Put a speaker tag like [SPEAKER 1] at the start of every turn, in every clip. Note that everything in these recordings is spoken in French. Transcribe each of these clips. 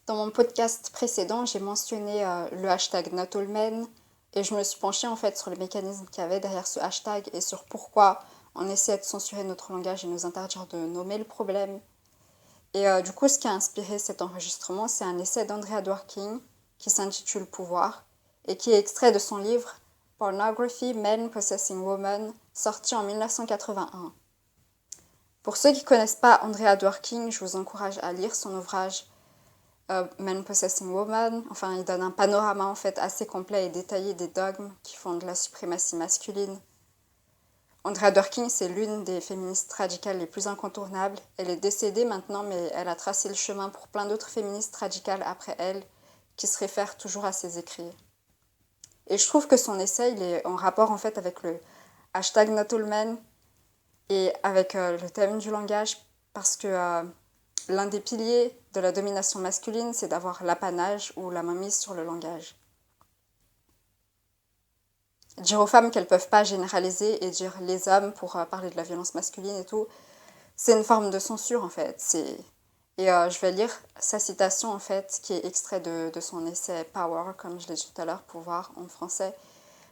[SPEAKER 1] Dans mon podcast précédent, j'ai mentionné le hashtag NotAllMen et je me suis penchée en fait sur les mécanismes qu'il y avait derrière ce hashtag et sur pourquoi on essaie de censurer notre langage et nous interdire de nommer le problème. Et du coup, ce qui a inspiré cet enregistrement, c'est un essai d'Andrea Dworkin qui s'intitule Pouvoir et qui est extrait de son livre Pornography, Men Possessing Women, sorti en 1981. Pour ceux qui ne connaissent pas Andrea Dworkin, je vous encourage à lire son ouvrage Men Possessing Women. Enfin, il donne un panorama en fait assez complet et détaillé des dogmes qui font de la suprématie masculine. Andrea Dworkin, c'est l'une des féministes radicales les plus incontournables. Elle est décédée maintenant, mais elle a tracé le chemin pour plein d'autres féministes radicales après elle, qui se réfèrent toujours à ses écrits. Et je trouve que son essai, il est en rapport en fait avec le hashtag NotAllMen et avec le thème du langage, parce que l'un des piliers de la domination masculine, c'est d'avoir l'apanage ou la mainmise sur le langage. Dire aux femmes qu'elles ne peuvent pas généraliser et dire les hommes pour parler de la violence masculine et tout, c'est une forme de censure en fait. Et je vais lire sa citation en fait, qui est extrait de son essai Power, comme je l'ai dit tout à l'heure, pouvoir en français.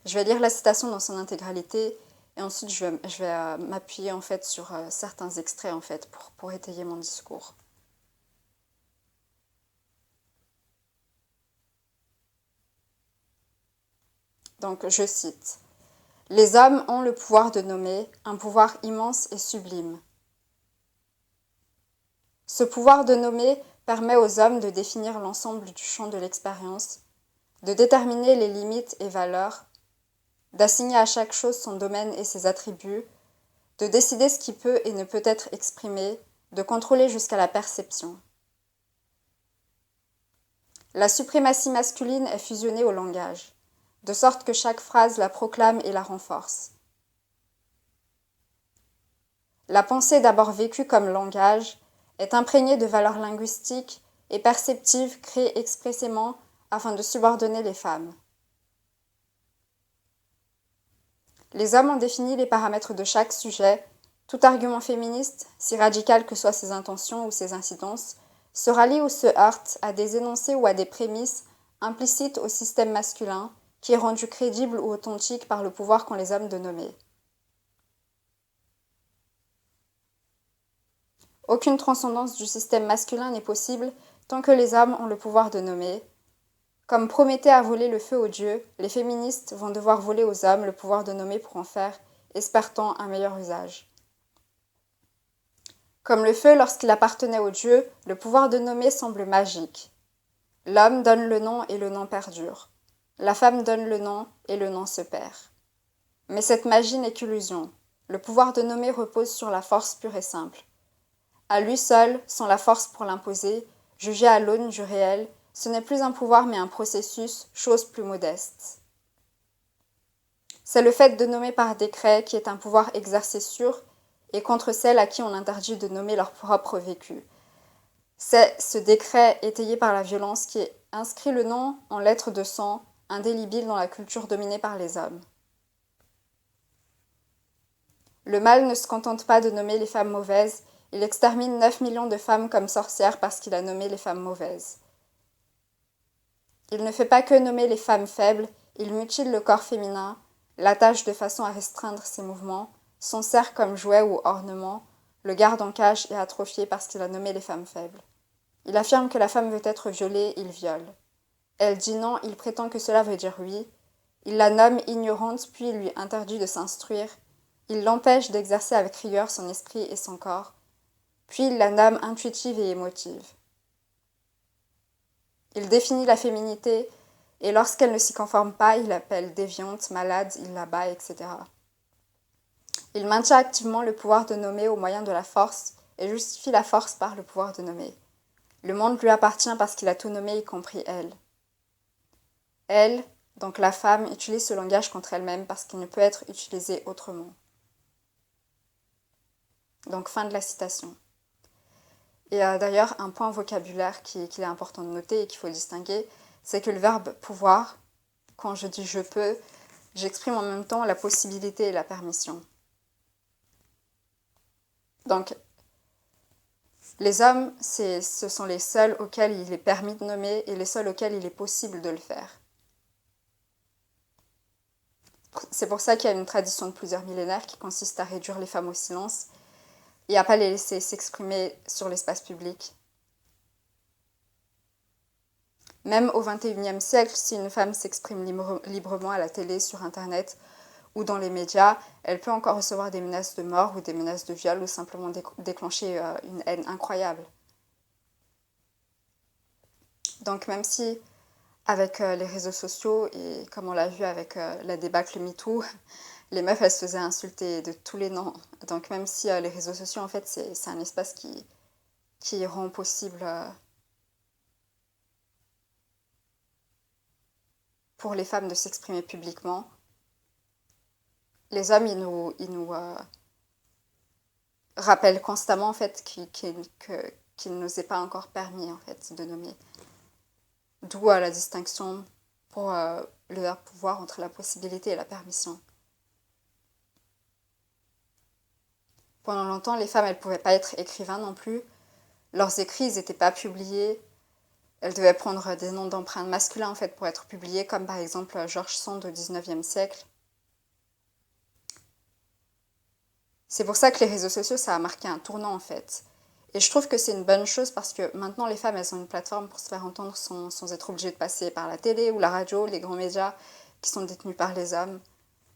[SPEAKER 1] Je vais lire la citation dans son intégralité et ensuite je vais m'appuyer en fait sur certains extraits en fait pour étayer mon discours. Donc je cite. Les hommes ont le pouvoir de nommer, un pouvoir immense et sublime. Ce pouvoir de nommer permet aux hommes de définir l'ensemble du champ de l'expérience, de déterminer les limites et valeurs, d'assigner à chaque chose son domaine et ses attributs, de décider ce qui peut et ne peut être exprimé, de contrôler jusqu'à la perception. La suprématie masculine est fusionnée au langage, de sorte que chaque phrase la proclame et la renforce. La pensée d'abord vécue comme langage est imprégnée de valeurs linguistiques et perceptives créées expressément afin de subordonner les femmes. Les hommes ont défini les paramètres de chaque sujet. Tout argument féministe, si radical que soient ses intentions ou ses incidences, se rallie ou se heurte à des énoncés ou à des prémices implicites au système masculin qui est rendu crédible ou authentique par le pouvoir qu'ont les hommes de nommer. Aucune transcendance du système masculin n'est possible tant que les hommes ont le pouvoir de nommer. Comme Prométhée a volé le feu aux dieux, les féministes vont devoir voler aux hommes le pouvoir de nommer pour en faire, espère-t-on, un meilleur usage. Comme le feu lorsqu'il appartenait aux dieux, le pouvoir de nommer semble magique. L'homme donne le nom et le nom perdure. La femme donne le nom et le nom se perd. Mais cette magie n'est qu'illusion. Le pouvoir de nommer repose sur la force pure et simple. À lui seul, sans la force pour l'imposer, jugé à l'aune du réel, ce n'est plus un pouvoir mais un processus, chose plus modeste. C'est le fait de nommer par décret qui est un pouvoir exercé sur et contre celles à qui on interdit de nommer leur propre vécu. C'est ce décret étayé par la violence qui inscrit le nom en lettres de sang, indélébile dans la culture dominée par les hommes. Le mal ne se contente pas de nommer les femmes mauvaises, il extermine 9 millions de femmes comme sorcières parce qu'il a nommé les femmes mauvaises. Il ne fait pas que nommer les femmes faibles, il mutile le corps féminin, l'attache de façon à restreindre ses mouvements, s'en sert comme jouet ou ornement, le garde en cage et atrophié parce qu'il a nommé les femmes faibles. Il affirme que la femme veut être violée, il viole. Elle dit non, il prétend que cela veut dire oui. Il la nomme ignorante puis il lui interdit de s'instruire. Il l'empêche d'exercer avec rigueur son esprit et son corps. Puis il la nomme intuitive et émotive. Il définit la féminité et lorsqu'elle ne s'y conforme pas, il l'appelle déviante, malade, il la bat, etc. Il maintient activement le pouvoir de nommer au moyen de la force et justifie la force par le pouvoir de nommer. Le monde lui appartient parce qu'il a tout nommé, y compris elle. Elle, donc la femme, utilise ce langage contre elle-même parce qu'il ne peut être utilisé autrement. Donc fin de la citation. Et d'ailleurs, un point vocabulaire qu'il est important de noter et qu'il faut distinguer, c'est que le verbe pouvoir, quand je dis je peux, j'exprime en même temps la possibilité et la permission. Donc, Les hommes, ce sont les seuls auxquels il est permis de nommer et les seuls auxquels il est possible de le faire. C'est pour ça qu'il y a une tradition de plusieurs millénaires qui consiste à réduire les femmes au silence et à pas les laisser s'exprimer sur l'espace public. Même au XXIe siècle, si une femme s'exprime librement à la télé, sur Internet ou dans les médias, elle peut encore recevoir des menaces de mort ou des menaces de viol ou simplement déclencher une haine incroyable. Donc même si avec les réseaux sociaux et comme on l'a vu avec la débâcle MeToo, les meufs elles se faisaient insulter de tous les noms. Donc même si les réseaux sociaux en fait c'est un espace qui rend possible pour les femmes de s'exprimer publiquement, les hommes ils nous rappellent constamment en fait qu'il nous est pas encore permis en fait de nommer. D'où la distinction pour le pouvoir entre la possibilité et la permission. Pendant longtemps, les femmes, elles pouvaient pas être écrivains non plus. Leurs écrits, ils n'étaient pas publiés. Elles devaient prendre des noms d'empreintes masculins en fait pour être publiées, comme par exemple George Sand au XIXe siècle. C'est pour ça que les réseaux sociaux, ça a marqué un tournant en fait. Et je trouve que c'est une bonne chose parce que maintenant les femmes, elles ont une plateforme pour se faire entendre sans être obligées de passer par la télé ou la radio, les grands médias qui sont détenus par les hommes.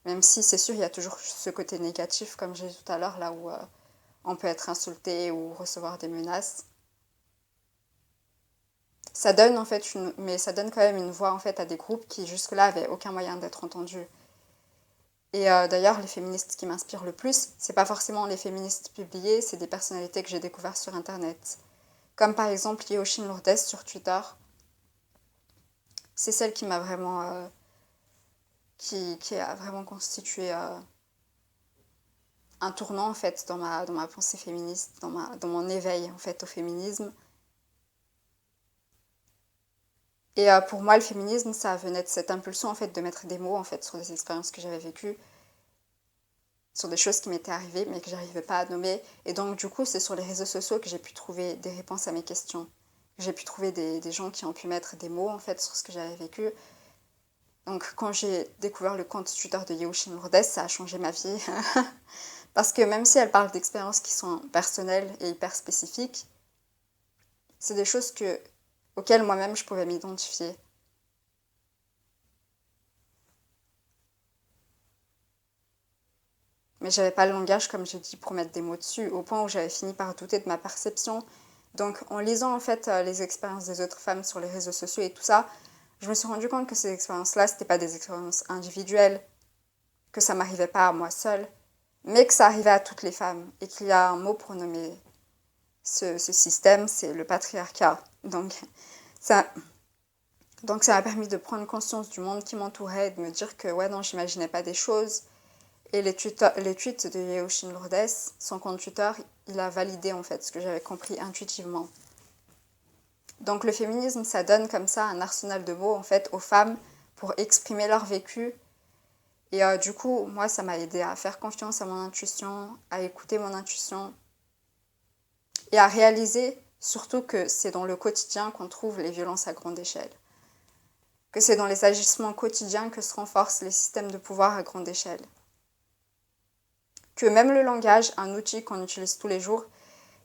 [SPEAKER 1] Même si c'est sûr, il y a toujours ce côté négatif, comme j'ai dit tout à l'heure, là où on peut être insulté ou recevoir des menaces. Ça donne en fait mais ça donne quand même une voix en fait à des groupes qui jusque-là avaient aucun moyen d'être entendus. Et d'ailleurs, les féministes qui m'inspirent le plus, c'est pas forcément les féministes publiées, c'est des personnalités que j'ai découvertes sur Internet. Comme par exemple Yeoshin Lourdes sur Twitter. C'est celle qui m'a vraiment, qui a vraiment constitué un tournant en fait dans ma pensée féministe, dans mon éveil en fait au féminisme. Et pour moi, le féminisme, ça venait de cette impulsion en fait de mettre des mots en fait sur des expériences que j'avais vécues, sur des choses qui m'étaient arrivées mais que j'arrivais pas à nommer. Et donc du coup, c'est sur les réseaux sociaux que j'ai pu trouver des réponses à mes questions. J'ai pu trouver des gens qui ont pu mettre des mots en fait sur ce que j'avais vécu. Donc quand j'ai découvert le compte Twitter de Yeoshin Lourdes, ça a changé ma vie. Parce que même si elle parle d'expériences qui sont personnelles et hyper spécifiques, c'est des choses auxquelles moi-même je pouvais m'identifier. Mais j'avais pas le langage, comme j'ai dit, pour mettre des mots dessus, au point où j'avais fini par douter de ma perception. Donc en lisant en fait les expériences des autres femmes sur les réseaux sociaux et tout ça, je me suis rendu compte que ces expériences-là, c'était pas des expériences individuelles, que ça m'arrivait pas à moi seule, mais que ça arrivait à toutes les femmes, et qu'il y a un mot pour nommer ce système, c'est le patriarcat. Ça, donc ça m'a permis de prendre conscience du monde qui m'entourait et de me dire que ouais non, j'imaginais pas des choses. Et les tweets de Yeoshin Lourdes, son compte Twitter, il a validé en fait ce que j'avais compris intuitivement. Donc le féminisme, ça donne comme ça un arsenal de mots en fait aux femmes pour exprimer leur vécu. Et du coup, moi, ça m'a aidé à faire confiance à mon intuition, à écouter mon intuition et à réaliser surtout que c'est dans le quotidien qu'on trouve les violences à grande échelle. Que c'est dans les agissements quotidiens que se renforcent les systèmes de pouvoir à grande échelle. Que même le langage, un outil qu'on utilise tous les jours,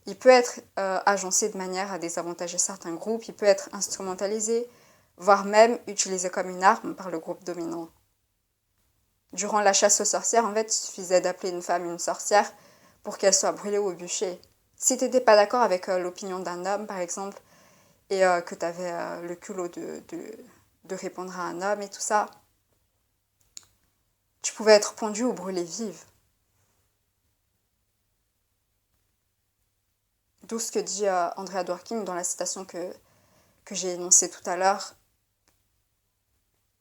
[SPEAKER 1] il peut être agencé de manière à désavantager certains groupes, il peut être instrumentalisé, voire même utilisé comme une arme par le groupe dominant. Durant la chasse aux sorcières, en fait, il suffisait d'appeler une femme une sorcière pour qu'elle soit brûlée au bûcher. Si tu n'étais pas d'accord avec l'opinion d'un homme, par exemple, et que tu avais le culot de répondre à un homme et tout ça, tu pouvais être pendue ou brûlée vive. D'où ce que dit Andrea Dworkin dans la citation que j'ai énoncée tout à l'heure.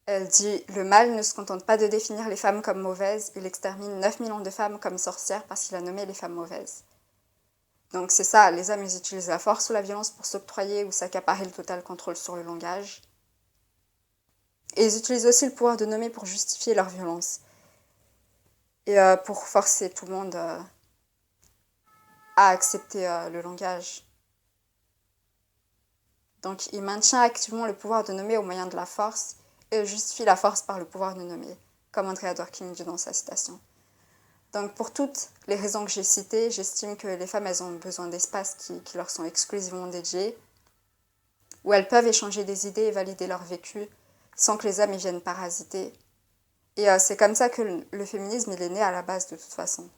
[SPEAKER 1] Elle dit « Le mal ne se contente pas de définir les femmes comme mauvaises, il extermine 9 millions de femmes comme sorcières parce qu'il a nommé les femmes mauvaises. » Donc c'est ça, les hommes ils utilisent la force ou la violence pour s'octroyer ou s'accaparer le total contrôle sur le langage. Et ils utilisent aussi le pouvoir de nommer pour justifier leur violence. Et pour forcer tout le monde à accepter le langage. Donc il maintient activement le pouvoir de nommer au moyen de la force et justifie la force par le pouvoir de nommer, comme Andrea Dworkin dit dans sa citation. Donc pour toutes les raisons que j'ai citées, j'estime que les femmes elles ont besoin d'espaces qui leur sont exclusivement dédiés, où elles peuvent échanger des idées et valider leur vécu sans que les hommes y viennent parasiter. Et c'est comme ça que le féminisme il est né à la base de toute façon.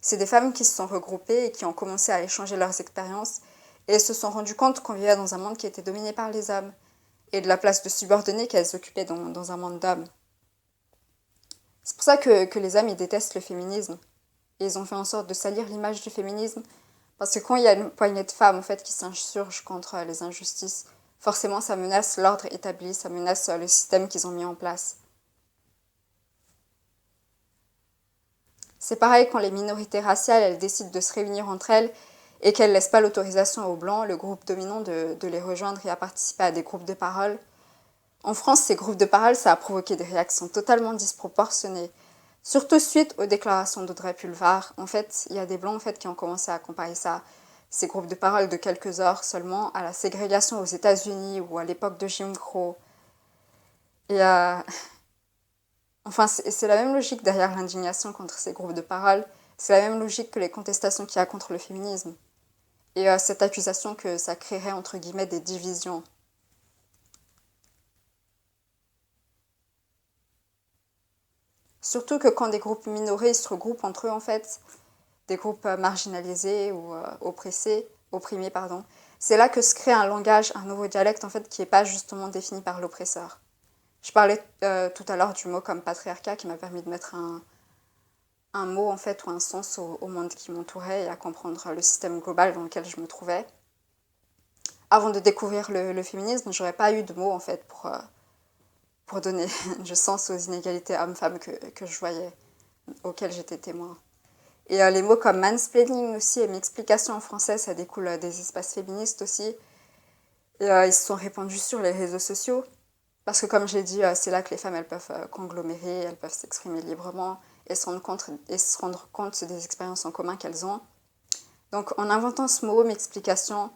[SPEAKER 1] C'est des femmes qui se sont regroupées et qui ont commencé à échanger leurs expériences et se sont rendues compte qu'on vivait dans un monde qui était dominé par les hommes et de la place de subordonnée qu'elles occupaient dans un monde d'hommes. C'est pour ça que les hommes ils détestent le féminisme. Et ils ont fait en sorte de salir l'image du féminisme parce que quand il y a une poignée de femmes en fait, qui s'insurgent contre les injustices, forcément ça menace l'ordre établi, ça menace le système qu'ils ont mis en place. C'est pareil quand les minorités raciales elles décident de se réunir entre elles et qu'elles ne laissent pas l'autorisation aux blancs, le groupe dominant, de les rejoindre et à participer à des groupes de parole. En France, ces groupes de parole, ça a provoqué des réactions totalement disproportionnées. Surtout suite aux déclarations d'Audrey Pulvar. En fait, il y a des blancs en fait, qui ont commencé à comparer ça, ces groupes de parole de quelques heures seulement, à la ségrégation aux États-Unis ou à l'époque de Jim Crow. Et enfin, c'est la même logique derrière l'indignation contre ces groupes de parole. C'est la même logique que les contestations qu'il y a contre le féminisme. Et cette accusation que ça créerait entre guillemets des divisions. Surtout que quand des groupes minorés se regroupent entre eux, en fait, des groupes marginalisés ou opprimés, pardon, c'est là que se crée un langage, un nouveau dialecte, en fait, qui n'est pas justement défini par l'oppresseur. Je parlais tout à l'heure du mot comme patriarcat qui m'a permis de mettre un mot, en fait, ou un sens au monde qui m'entourait et à comprendre le système global dans lequel je me trouvais. Avant de découvrir le féminisme, j'aurais pas eu de mots, en fait, pour donner du sens aux inégalités hommes-femmes que je voyais, auxquelles j'étais témoin. Et les mots comme mansplaining aussi et m'explication en français, ça découle des espaces féministes aussi. Et ils se sont répandus sur les réseaux sociaux. Parce que comme je l'ai dit, c'est là que les femmes elles peuvent conglomérer, elles peuvent s'exprimer librement et se rendre compte des expériences en commun qu'elles ont. Donc en inventant ce mot, m'explication,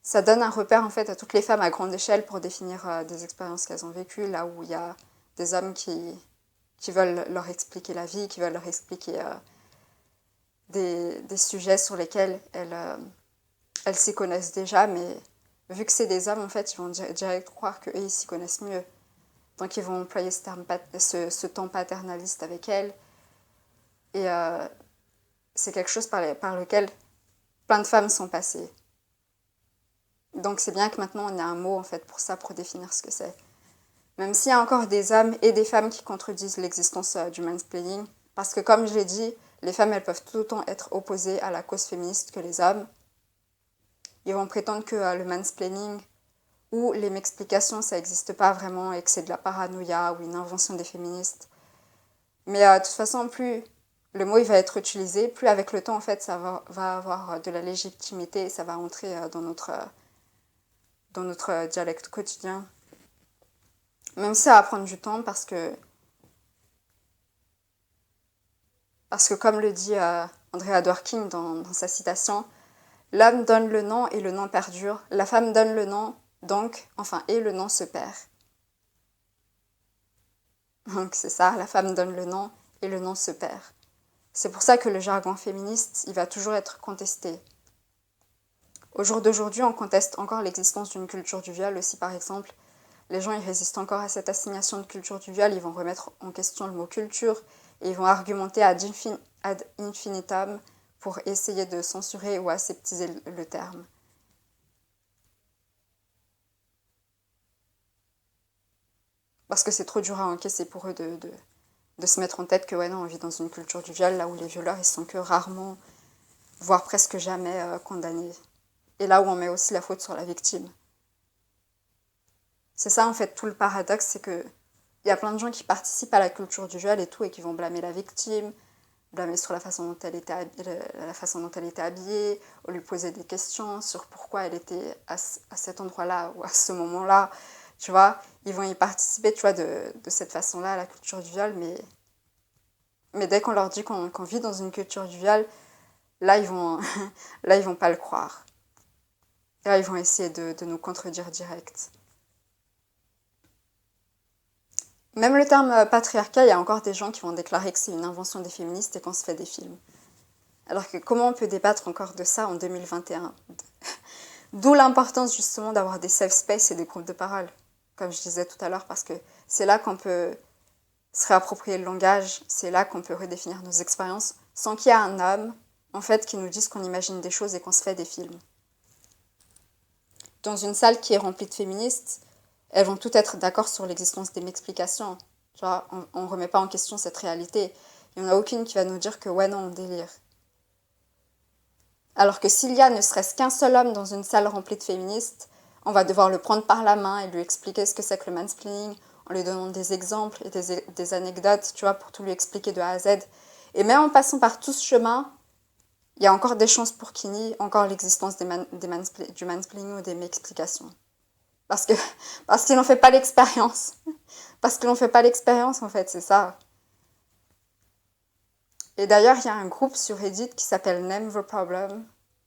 [SPEAKER 1] ça donne un repère en fait à toutes les femmes à grande échelle pour définir des expériences qu'elles ont vécues, là où il y a des hommes qui veulent leur expliquer la vie, qui veulent leur expliquer des sujets sur lesquels elles s'y connaissent déjà, mais vu que c'est des hommes, en fait, ils vont direct croire qu'eux, ils s'y connaissent mieux. Donc ils vont employer ce ton paternaliste avec elles. Et c'est quelque chose par lequel plein de femmes sont passées. Donc c'est bien que maintenant on ait un mot en fait pour ça, pour définir ce que c'est. Même s'il y a encore des hommes et des femmes qui contredisent l'existence du mansplaining, parce que comme je l'ai dit, les femmes elles peuvent tout autant être opposées à la cause féministe que les hommes. Ils vont prétendre que le mansplaining ou les m'explications ça n'existe pas vraiment et que c'est de la paranoïa ou une invention des féministes. Mais de toute façon, plus le mot il va être utilisé, plus avec le temps en fait ça va avoir de la légitimité et ça va entrer dans notre dialecte quotidien. Même si ça va prendre du temps parce que comme le dit Andrea Dworkin dans sa citation, l'homme donne le nom et le nom perdure, la femme donne le nom, donc, enfin, et le nom se perd. Donc c'est ça, la femme donne le nom et le nom se perd. C'est pour ça que le jargon féministe, il va toujours être contesté. Au jour d'aujourd'hui, on conteste encore l'existence d'une culture du viol aussi, par exemple. Les gens, ils résistent encore à cette assignation de culture du viol, ils vont remettre en question le mot culture et ils vont argumenter ad infinitum pour essayer de censurer ou aseptiser le terme. Parce que c'est trop dur à encaisser pour eux de se mettre en tête que ouais non, on vit dans une culture du viol, là où les violeurs, ils sont que rarement, voire presque jamais condamnés. Et là où on met aussi la faute sur la victime. C'est ça en fait tout le paradoxe, c'est que il y a plein de gens qui participent à la culture du viol et tout et qui vont blâmer la victime, blâmer sur la façon dont elle était habillée, ou lui poser des questions sur pourquoi elle était à cet endroit-là ou à ce moment-là. Tu vois, ils vont y participer, tu vois, de cette façon-là à la culture du viol, mais dès qu'on leur dit qu'on vit dans une culture du viol, là, ils vont, là, ils vont pas le croire. Et là, ils vont essayer de nous contredire direct. Même le terme patriarcat, il y a encore des gens qui vont déclarer que c'est une invention des féministes et qu'on se fait des films. Alors que comment on peut débattre encore de ça en 2021? D'où l'importance justement d'avoir des safe space et des groupes de parole, comme je disais tout à l'heure, parce que c'est là qu'on peut se réapproprier le langage, c'est là qu'on peut redéfinir nos expériences, sans qu'il y ait un homme, en fait, qui nous dise qu'on imagine des choses et qu'on se fait des films. Dans une salle qui est remplie de féministes, elles vont toutes être d'accord sur l'existence des m'explications. Tu vois, on ne remet pas en question cette réalité. Il n'y en a aucune qui va nous dire que ouais, non, on délire. Alors que s'il y a ne serait-ce qu'un seul homme dans une salle remplie de féministes, on va devoir le prendre par la main et lui expliquer ce que c'est que le mansplaining, en lui donnant des exemples et des anecdotes, tu vois, pour tout lui expliquer de A à Z. Et même en passant par tout ce chemin, il y a encore des chances pour qu'il nie encore l'existence du mansplaining ou des m'explications. Parce qu'ils n'en fait pas l'expérience. Parce qu'ils n'en fait pas l'expérience, en fait, c'est ça. Et d'ailleurs, il y a un groupe sur Reddit qui s'appelle Name the Problem,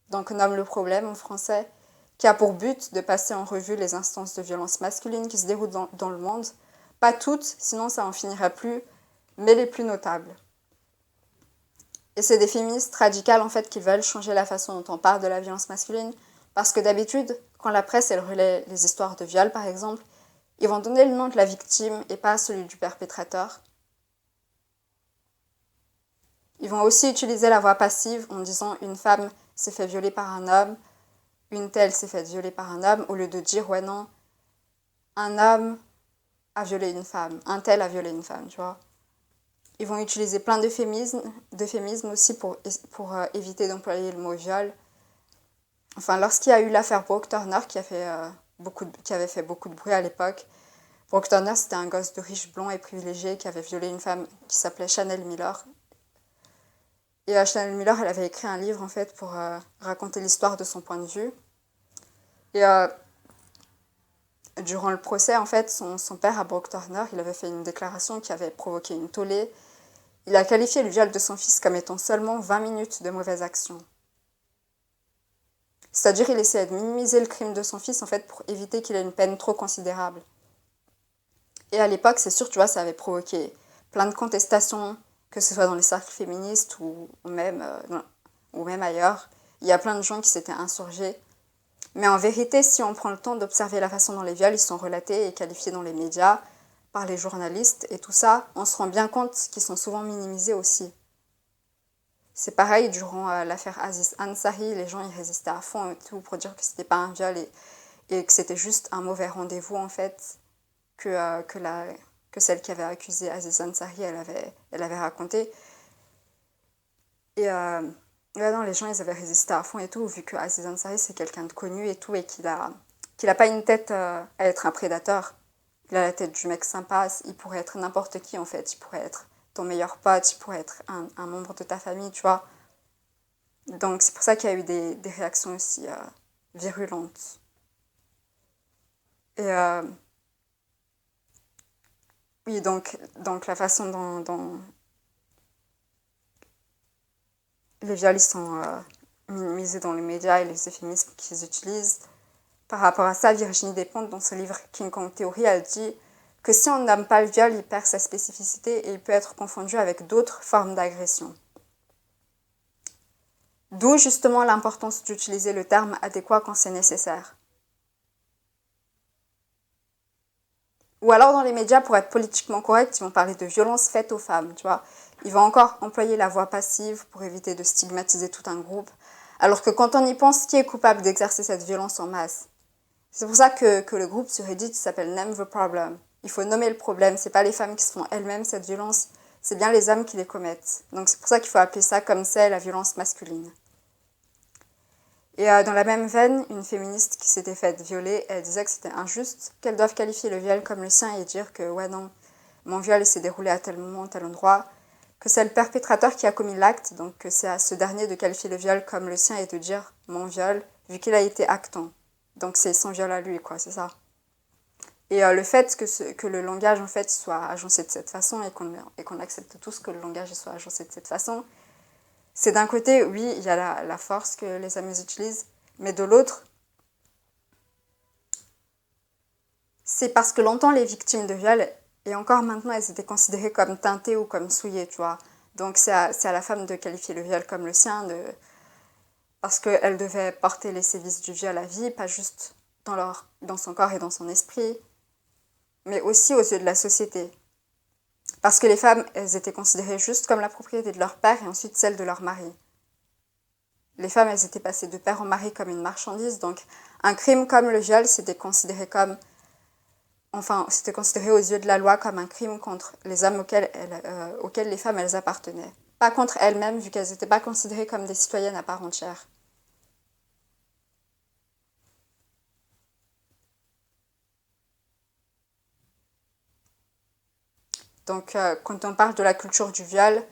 [SPEAKER 1] donc nomme le problème en français, qui a pour but de passer en revue les instances de violence masculine qui se déroulent dans le monde. Pas toutes, sinon ça en finira plus, mais les plus notables. Et c'est des féministes radicales en fait qui veulent changer la façon dont on parle de la violence masculine, parce que d'habitude, quand la presse elle relaie les histoires de viol par exemple, ils vont donner le nom de la victime et pas celui du perpétrateur. Ils vont aussi utiliser la voix passive en disant une femme s'est fait violer par un homme, une telle s'est fait violer par un homme, au lieu de dire ouais non, un homme a violé une femme, un tel a violé une femme, tu vois. Ils vont utiliser plein d'euphémismes aussi pour éviter d'employer le mot viol. Enfin, lorsqu'il y a eu l'affaire Brooke Turner qui avait fait beaucoup de bruit à l'époque, Brooke Turner c'était un gosse de riche blond et privilégié qui avait violé une femme qui s'appelait Chanel Miller. Et Chanel Miller, elle avait écrit un livre en fait pour raconter l'histoire de son point de vue. Et durant le procès, en fait, son père à Brooke Turner, il avait fait une déclaration qui avait provoqué une tollée. Il a qualifié le viol de son fils comme étant seulement 20 minutes de mauvaise action. C'est-à-dire qu'il essayait de minimiser le crime de son fils en fait pour éviter qu'il ait une peine trop considérable. Et à l'époque, c'est sûr, tu vois, ça avait provoqué plein de contestations, que ce soit dans les cercles féministes ou même ailleurs. Il y a plein de gens qui s'étaient insurgés. Mais en vérité, si on prend le temps d'observer la façon dont les viols ils sont relatés et qualifiés dans les médias, par les journalistes et tout ça, on se rend bien compte qu'ils sont souvent minimisés aussi. C'est pareil, durant l'affaire Aziz Ansari, les gens ils résistaient à fond et tout pour dire que c'était pas un viol et que c'était juste un mauvais rendez-vous en fait que celle qui avait accusé Aziz Ansari elle avait raconté. Et non, les gens ils avaient résisté à fond et tout, vu que Aziz Ansari c'est quelqu'un de connu et tout et qu'il a pas une tête à être un prédateur. Il a la tête du mec sympa, il pourrait être n'importe qui en fait, il pourrait être ton meilleur pote, il pourrait être un membre de ta famille, tu vois. Donc c'est pour ça qu'il y a eu des réactions aussi virulentes. Et oui, donc la façon dont les viols ils sont minimisés dans les médias et les euphémismes qu'ils utilisent. Par rapport à ça, Virginie Despentes, dans son livre King Kong Theory, elle dit que si on n'aime pas le viol, il perd sa spécificité et il peut être confondu avec d'autres formes d'agression. D'où justement l'importance d'utiliser le terme adéquat quand c'est nécessaire. Ou alors dans les médias, pour être politiquement correct, ils vont parler de violences faites aux femmes, tu vois. Ils vont encore employer la voix passive pour éviter de stigmatiser tout un groupe. Alors que quand on y pense, qui est coupable d'exercer cette violence en masse? C'est pour ça que le groupe sur Reddit s'appelle Name the Problem. Il faut nommer le problème. C'est pas les femmes qui se font elles-mêmes cette violence, c'est bien les hommes qui les commettent. Donc c'est pour ça qu'il faut appeler ça comme c'est la violence masculine. Et dans la même veine, une féministe qui s'était faite violer, elle disait que c'était injuste, qu'elles doivent qualifier le viol comme le sien et dire que ouais non, mon viol s'est déroulé à tel moment, tel endroit, que c'est le perpétrateur qui a commis l'acte, donc que c'est à ce dernier de qualifier le viol comme le sien et de dire mon viol, vu qu'il a été actant. Donc c'est son viol à lui, quoi, c'est ça. Et le fait que le langage, en fait, soit agencé de cette façon et qu'on accepte tous que le langage soit agencé de cette façon, c'est d'un côté, oui, il y a la force que les hommes utilisent, mais de l'autre, C'est parce que longtemps les victimes de viol, et encore maintenant, elles étaient considérées comme teintées ou comme souillées, tu vois. Donc c'est à la femme de qualifier le viol comme le sien, parce qu'elle devait porter les sévices du viol à vie, pas juste dans son corps et dans son esprit, mais aussi aux yeux de la société. Parce que les femmes, elles étaient considérées juste comme la propriété de leur père et ensuite celle de leur mari. Les femmes, elles étaient passées de père en mari comme une marchandise, donc un crime comme le viol, c'était considéré aux yeux de la loi comme un crime contre les hommes auxquels les femmes, elles appartenaient. Pas contre elles-mêmes, vu qu'elles n'étaient pas considérées comme des citoyennes à part entière. Donc, quand on parle de la culture du viol,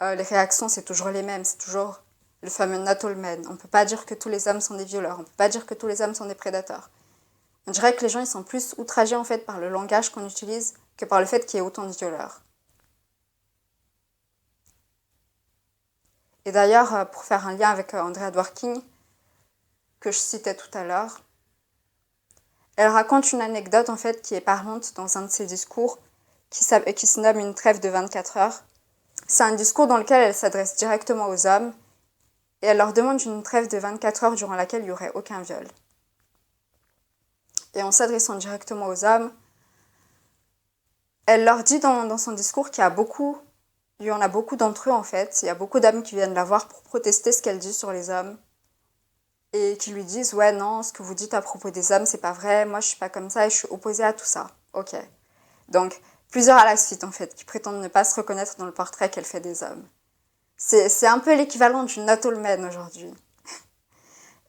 [SPEAKER 1] les réactions, c'est toujours les mêmes. C'est toujours le fameux not all men. On ne peut pas dire que tous les hommes sont des violeurs. On ne peut pas dire que tous les hommes sont des prédateurs. On dirait que les gens ils sont plus outragés en fait par le langage qu'on utilise que par le fait qu'il y ait autant de violeurs. Et d'ailleurs, pour faire un lien avec Andrea Dworkin, que je citais tout à l'heure, elle raconte une anecdote en fait qui est parlante dans un de ses discours qui se nomme Une trêve de 24 heures. C'est un discours dans lequel elle s'adresse directement aux hommes et elle leur demande une trêve de 24 heures durant laquelle il n'y aurait aucun viol. Et en s'adressant directement aux hommes, elle leur dit dans son discours il y en a beaucoup d'entre eux en fait, il y a beaucoup d'hommes qui viennent la voir pour protester ce qu'elle dit sur les hommes et qui lui disent ouais non, ce que vous dites à propos des hommes c'est pas vrai, moi je suis pas comme ça et je suis opposée à tout ça. Ok. Donc plusieurs à la suite en fait qui prétendent ne pas se reconnaître dans le portrait qu'elle fait des hommes. C'est un peu l'équivalent du not all men aujourd'hui.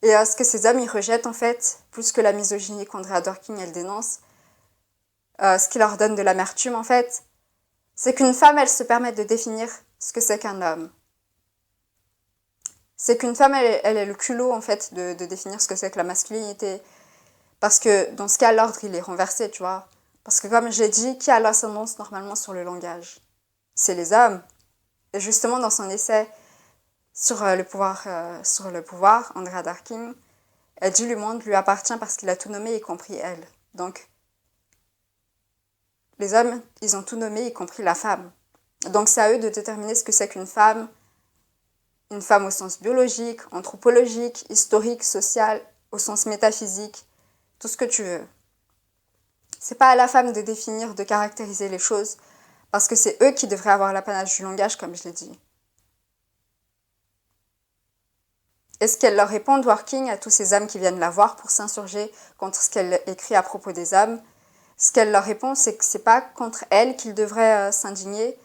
[SPEAKER 1] Et ce que ces hommes ils rejettent en fait, plus que la misogynie qu'Andrea Dworkin elle dénonce, ce qui leur donne de l'amertume en fait, c'est qu'une femme elle se permette de définir ce que c'est qu'un homme. C'est qu'une femme elle ait le culot en fait de définir ce que c'est que la masculinité. Parce que dans ce cas l'ordre il est renversé, tu vois. Parce que comme je l'ai dit, qui a l'ascendance normalement sur le langage? C'est les hommes. Et justement dans son essai sur le pouvoir, Andrea Dworkin, elle dit le monde lui appartient parce qu'il a tout nommé, y compris elle. Donc, les hommes, ils ont tout nommé, y compris la femme. Donc, c'est à eux de déterminer ce que c'est qu'une femme au sens biologique, anthropologique, historique, social, au sens métaphysique, tout ce que tu veux. C'est pas à la femme de définir, de caractériser les choses, parce que c'est eux qui devraient avoir l'apanage du langage, comme je l'ai dit. Et ce qu'elle leur répond, Dworkin, à tous ces hommes qui viennent la voir pour s'insurger contre ce qu'elle écrit à propos des hommes, ce qu'elle leur répond, c'est que c'est pas contre elle qu'ils devraient s'indigner,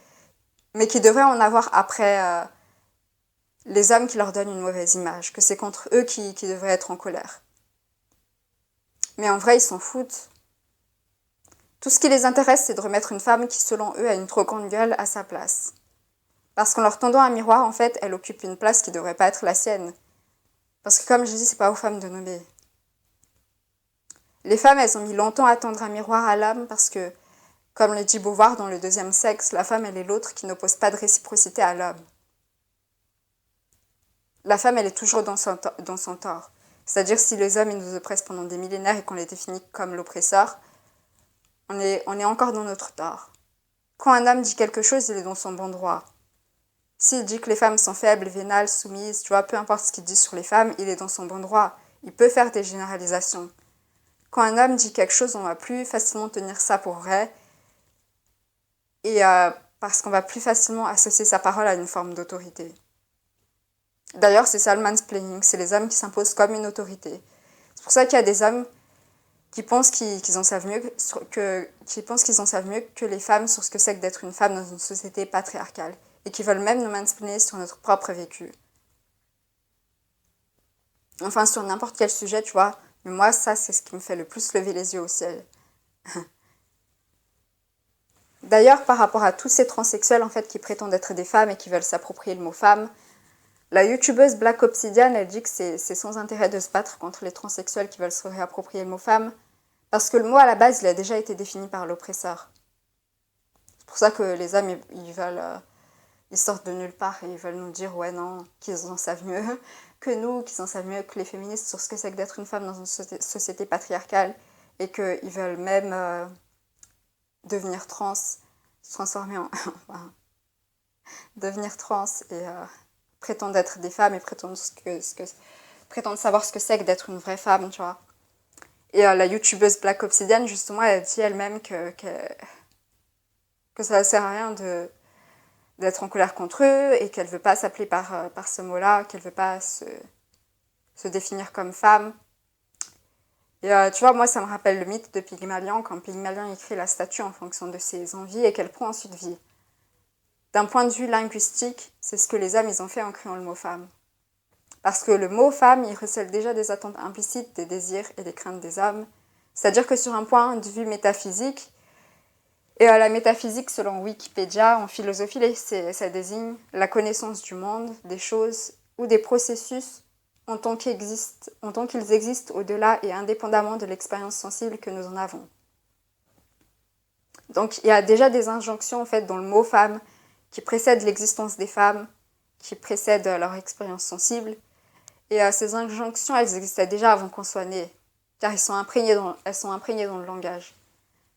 [SPEAKER 1] mais qu'ils devraient en avoir après les hommes qui leur donnent une mauvaise image, que c'est contre eux qui devraient être en colère. Mais en vrai, ils s'en foutent. Tout ce qui les intéresse, c'est de remettre une femme qui, selon eux, a une trop grande gueule à sa place. Parce qu'en leur tendant un miroir, en fait, elle occupe une place qui devrait pas être la sienne. Parce que comme je dis, c'est pas aux femmes de nommer. Les femmes, elles ont mis longtemps à tendre un miroir à l'homme parce que, comme le dit Beauvoir dans Le Deuxième Sexe, la femme, elle est l'autre qui n'oppose pas de réciprocité à l'homme. La femme, elle est toujours dans son tort. C'est-à-dire si les hommes ils nous oppressent pendant des millénaires et qu'on les définit comme l'oppresseur, on est encore dans notre tort. Quand un homme dit quelque chose, il est dans son bon droit. S'il dit que les femmes sont faibles, vénales, soumises, tu vois, peu importe ce qu'il dit sur les femmes, il est dans son bon droit. Il peut faire des généralisations. Quand un homme dit quelque chose, on va plus facilement tenir ça pour vrai. Et parce qu'on va plus facilement associer sa parole à une forme d'autorité. D'ailleurs, c'est ça le mansplaining, c'est les hommes qui s'imposent comme une autorité. C'est pour ça qu'il y a des hommes qui pensent qu'ils en savent mieux que les femmes sur ce que c'est que d'être une femme dans une société patriarcale et qui veulent même nous mansplainer sur notre propre vécu. Enfin, sur n'importe quel sujet, tu vois. Mais moi, ça, c'est ce qui me fait le plus lever les yeux au ciel. D'ailleurs, par rapport à tous ces transsexuels en fait qui prétendent être des femmes et qui veulent s'approprier le mot femme, la youtubeuse Black Obsidian, elle dit que c'est sans intérêt de se battre contre les transsexuels qui veulent se réapproprier le mot femme, parce que le mot à la base, il a déjà été défini par l'oppresseur. C'est pour ça que les hommes, ils sortent de nulle part et ils veulent nous dire ouais non, qu'ils en savent mieux que nous, qu'ils en savent mieux que les féministes sur ce que c'est que d'être une femme dans une société patriarcale et qu'ils veulent même devenir trans, se transformer en... enfin, devenir trans et prétendre être des femmes et prétendre savoir ce que c'est que d'être une vraie femme, tu vois. Et la youtubeuse Black Obsidian, justement, elle dit elle-même que ça ne sert à rien d'être en colère contre eux et qu'elle ne veut pas s'appeler par ce mot-là, qu'elle ne veut pas se définir comme femme. Et tu vois, moi, ça me rappelle le mythe de Pygmalion, quand Pygmalion écrit la statue en fonction de ses envies et qu'elle prend ensuite vie. D'un point de vue linguistique, c'est ce que les hommes ils ont fait en créant le mot femme. Parce que le mot femme, il recèle déjà des attentes implicites, des désirs et des craintes des hommes. C'est-à-dire que sur un point de vue métaphysique, et la métaphysique, selon Wikipédia, en philosophie, ça désigne la connaissance du monde, des choses ou des processus en tant qu'ils existent au-delà et indépendamment de l'expérience sensible que nous en avons. Donc il y a déjà des injonctions en fait dans le mot femme qui précèdent l'existence des femmes, qui précèdent leur expérience sensible. Et ces injonctions, elles existaient déjà avant qu'on soit né, car elles sont imprégnées dans le langage.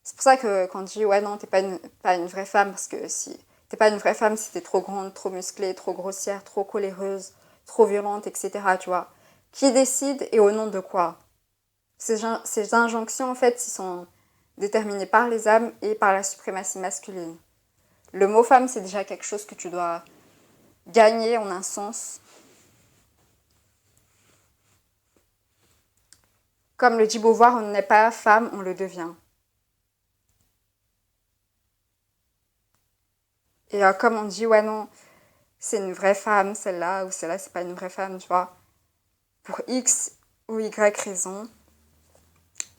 [SPEAKER 1] C'est pour ça que quand je dis ouais non, t'es pas une vraie femme, parce que si t'es pas une vraie femme si t'es trop grande, trop musclée, trop grossière, trop coléreuse, trop violente, etc. Tu vois. Qui décide et au nom de quoi? Ces injonctions en fait, ils sont déterminées par les âmes et par la suprématie masculine. Le mot femme, c'est déjà quelque chose que tu dois gagner en un sens. Comme le dit Beauvoir, on n'est pas femme, on le devient. Et comme on dit, ouais non, c'est une vraie femme, celle-là, ou celle-là, c'est pas une vraie femme, tu vois. Pour X ou Y raison.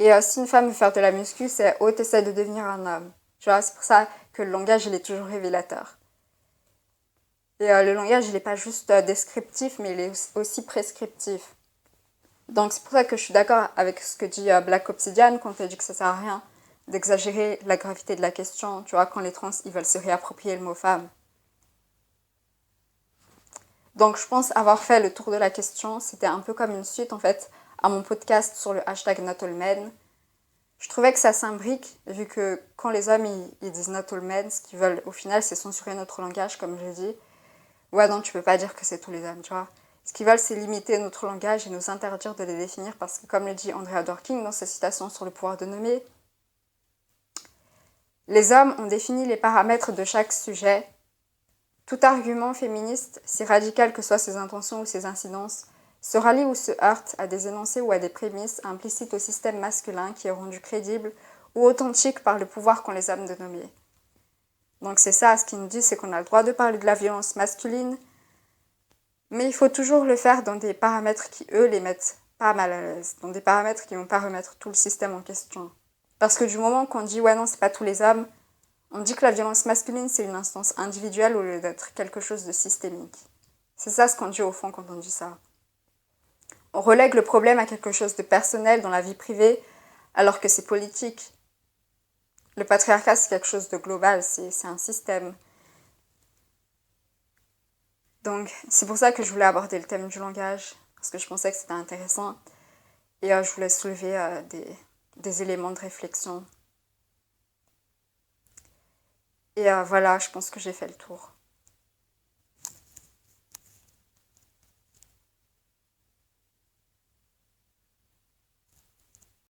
[SPEAKER 1] Et si une femme veut faire de la muscu, c'est oh, t'essaies de devenir un homme. Tu vois, c'est pour ça que le langage, il est toujours révélateur. Et le langage, il n'est pas juste descriptif, mais il est aussi prescriptif. Donc c'est pour ça que je suis d'accord avec ce que dit Black Obsidian quand elle dit que ça sert à rien d'exagérer la gravité de la question, tu vois, quand les trans, ils veulent se réapproprier le mot femme. Donc je pense avoir fait le tour de la question. C'était un peu comme une suite, en fait, à mon podcast sur le hashtag NotAllMen. Je trouvais que ça s'imbrique, vu que quand les hommes, ils disent NotAllMen, ce qu'ils veulent, au final, c'est censurer notre langage, comme je dis. Ouais, non, tu peux pas dire que c'est tous les hommes, tu vois. Ce qu'ils veulent, c'est limiter notre langage et nous interdire de les définir parce que, comme le dit Andrea Dworkin dans sa citation sur le pouvoir de nommer, les hommes ont défini les paramètres de chaque sujet. Tout argument féministe, si radical que soient ses intentions ou ses incidences, se rallie ou se heurte à des énoncés ou à des prémices implicites au système masculin qui est rendu crédible ou authentique par le pouvoir qu'ont les hommes de nommer. Donc c'est ça, ce qu'il nous dit, c'est qu'on a le droit de parler de la violence masculine, mais il faut toujours le faire dans des paramètres qui, eux, les mettent pas mal à l'aise, dans des paramètres qui ne vont pas remettre tout le système en question. Parce que du moment qu'on dit « ouais non, c'est pas tous les hommes », on dit que la violence masculine, c'est une instance individuelle au lieu d'être quelque chose de systémique. C'est ça ce qu'on dit au fond quand on dit ça. On relègue le problème à quelque chose de personnel dans la vie privée, alors que c'est politique. Le patriarcat, c'est quelque chose de global, c'est un système. Donc, c'est pour ça que je voulais aborder le thème du langage, parce que je pensais que c'était intéressant. Et je voulais soulever des éléments de réflexion. Et voilà, je pense que j'ai fait le tour.